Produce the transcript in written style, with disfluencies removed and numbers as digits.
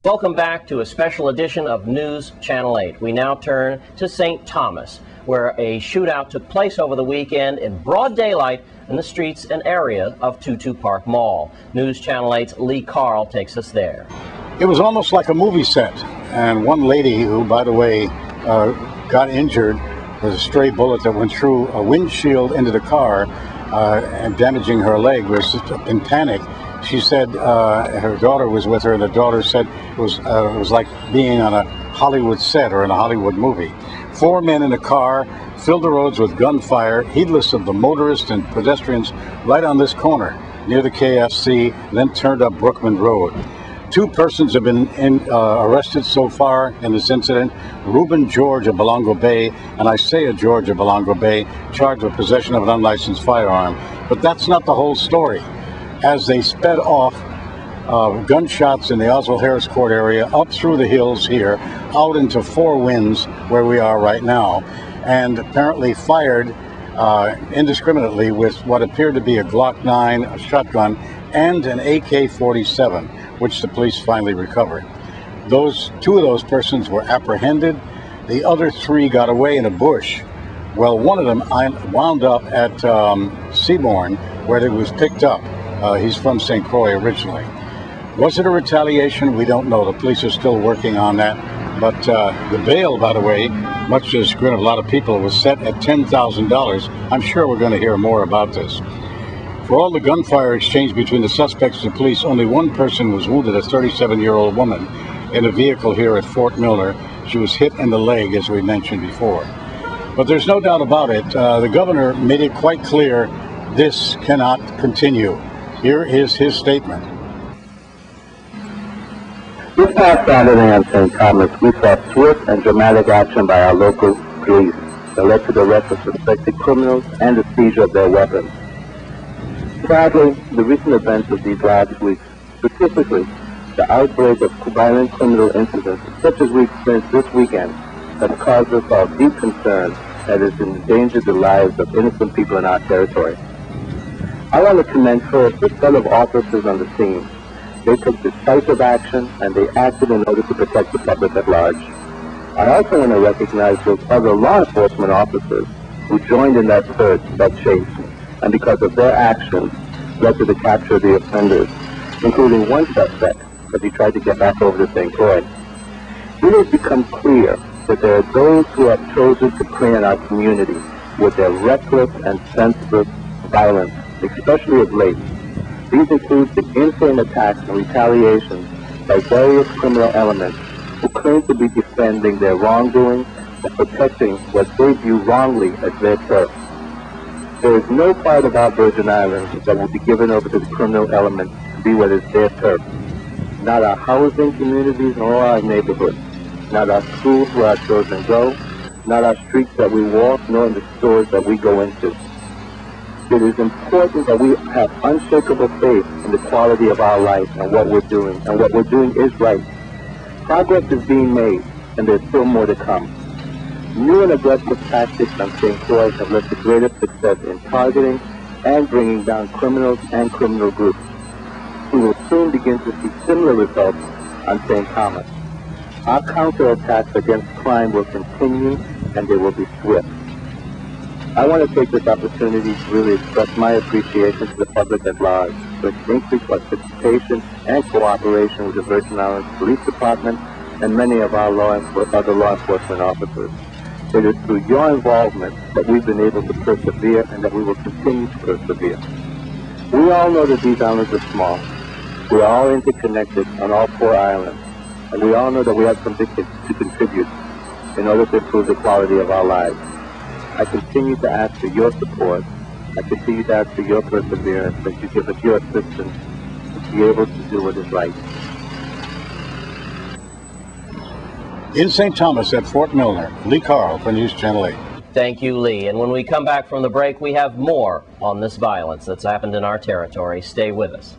Welcome back to a special edition of News Channel 8. We now turn to St. Thomas, where a shootout took place over the weekend in broad daylight in the streets and area of 22 Park Mall. News Channel 8's Lee Carl takes us there. It was almost like a movie set, and one lady who, by the way, got injured with a stray bullet that went through a windshield into the car and damaging her leg, was in panic. She said her daughter was with her, and the daughter said it was like being on a Hollywood set or in a Hollywood movie. 4 men in a car filled the roads with gunfire, heedless of the motorists and pedestrians right on this corner near the KFC, then turned up Brookman Road. 2 persons have been arrested so far in this incident. Reuben George of Belongo Bay and Isaiah George of Belongo Bay, charged with possession of an unlicensed firearm. But that's not the whole story. As they sped off, gunshots in the Oswald Harris Court area, up through the hills here, out into Four Winds, where we are right now, and apparently fired indiscriminately with what appeared to be a Glock 9, a shotgun, and an AK-47, which the police finally recovered. 2 of those persons were apprehended. The other 3 got away in a bush. Well, one of them wound up at Seabourn, where he was picked up. He's from St. Croix originally. Was it a retaliation? We don't know. The police are still working on that. But the bail, by the way, much to the chagrin of a lot of people, was set at $10,000. I'm sure we're going to hear more about this. For all the gunfire exchange between the suspects and the police, only one person was wounded, a 37-year-old woman, in a vehicle here at Fort Milner. She was hit in the leg, as we mentioned before. But there's no doubt about it. The governor made it quite clear this cannot continue. Here is his statement. This past Saturday on St. Thomas, we saw swift and dramatic action by our local police that led to the arrest of suspected criminals and the seizure of their weapons. Sadly, the recent events of these last weeks, specifically the outbreak of violent criminal incidents such as we experienced this weekend, have caused us all deep concern that has endangered the lives of innocent people in our territory. I want to commend first the set of officers on the scene. They took decisive action and they acted in order to protect the public at large. I also want to recognize those other law enforcement officers who joined in that search, that chase, and because of their actions led to the capture of the offenders, including one suspect as he tried to get back over to St. Croix. It has become clear that there are those who have chosen to prey on our community with their reckless and senseless violence, especially of late. These include the insane attacks and retaliations by various criminal elements who claim to be defending their wrongdoing or protecting what they view wrongly as their turf. There is no part of our Virgin Islands that will be given over to the criminal element to be what is their turf. Not our housing communities nor our neighborhoods, not our schools where our children go, not our streets that we walk, nor in the stores that we go into. It is important that we have unshakable faith in the quality of our life and what we're doing, and what we're doing is right. Progress is being made, and there's still more to come. New and aggressive tactics on St. Croix have led to greater success in targeting and bringing down criminals and criminal groups. We will soon begin to see similar results on St. Thomas. Our counterattacks against crime will continue, and they will be swift. I want to take this opportunity to really express my appreciation to the public at large for its increased participation and cooperation with the Virgin Islands Police Department and many of our other law enforcement officers. It is through your involvement that we've been able to persevere and that we will continue to persevere. We all know that these islands are small. We are all interconnected on all 4 islands, and we all know that we have something to contribute in order to improve the quality of our lives. I continue to ask for your support. I continue to ask for your perseverance, that you give us your assistance to be able to do what is right. In St. Thomas at Fort Milner, Lee Carl for News Channel 8. Thank you, Lee. And when we come back from the break, we have more on this violence that's happened in our territory. Stay with us.